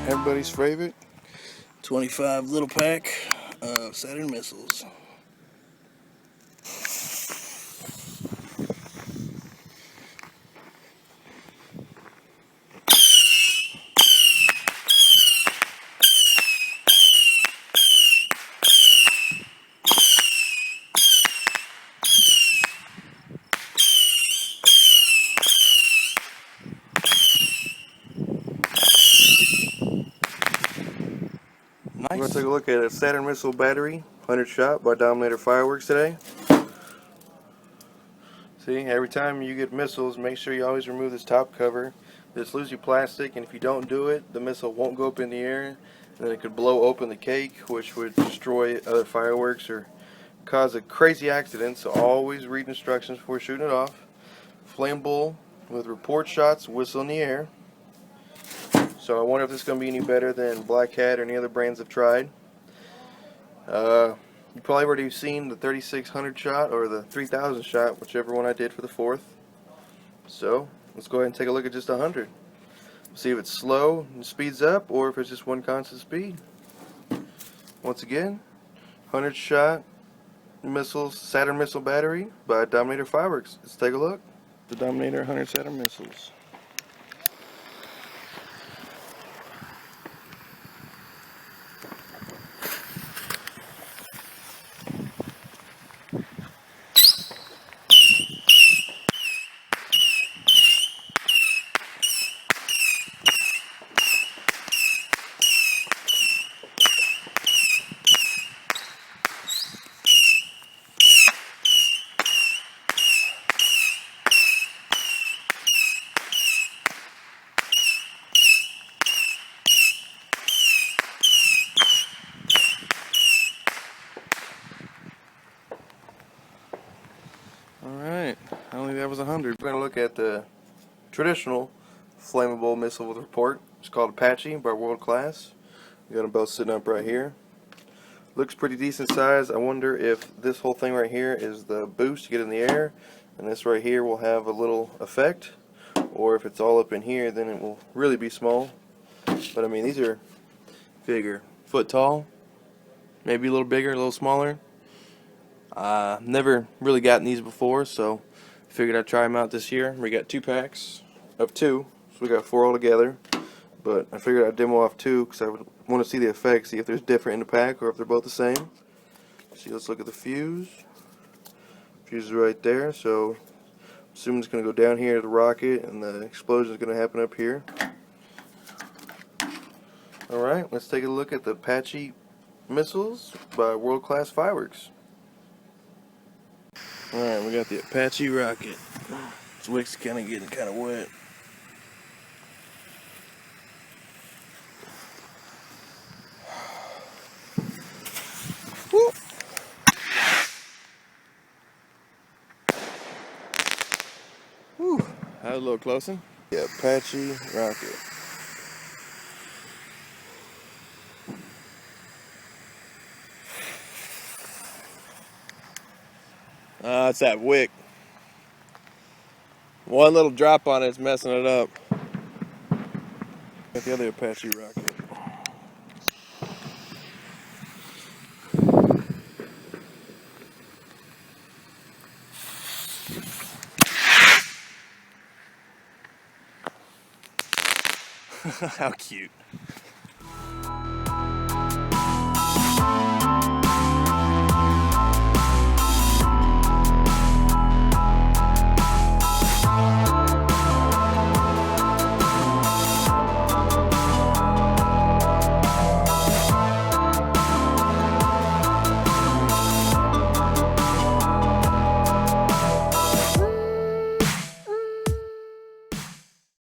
Everybody's favorite 25 little pack of Saturn missiles. Nice. We're going to take a look at a Saturn missile battery, 100 shot by Dominator Fireworks today. See, every time you get missiles, make sure you always remove this top cover. This leaves you plastic, and if you don't do it, the missile won't go up in the air, and then it could blow open the cake, which would destroy other fireworks or cause a crazy accident. So always read instructions before shooting it off. Flammable with report shots, whistle in the air. So I wonder if this is going to be any better than Black Hat or any other brands I've tried. You probably already seen the 3600 shot or the 3000 shot, whichever one I did for the 4th. So let's go ahead and take a look at just 100. See if it's slow and speeds up, or if it's just one constant speed. Once again, 100 shot missiles, Saturn missile battery by Dominator Fireworks. Let's take a look. The Dominator 100 Saturn missiles. Alright, I don't think that was 100. We're going to look at the traditional flammable missile with report. It's called Apache by World Class. We got them both sitting up right here. Looks pretty decent size. I wonder if this whole thing right here is the boost to get in the air, and this right here will have a little effect, or if it's all up in here, then it will really be small. But I mean, these are bigger, foot tall, maybe a little bigger, a little smaller. Never really gotten these before, so figured I'd try them out this year. We got 2 packs of 2, so we got 4 altogether. But I figured I'd demo off 2 because I would want to see the effects, see if there's different in the pack or if they're both the same. See, let's look at the fuse. Fuse is right there, so assuming it's going to go down here to the rocket, and the explosion is going to happen up here. Alright, let's take a look at the Apache missiles by World Class Fireworks. Alright, we got the Apache rocket. This wick's kind of getting kind of wet. Woo! Woo! That was a little closer. The Apache rocket. It's that wick. One little drop on it's messing it up. Got the other Apache rocket. How cute.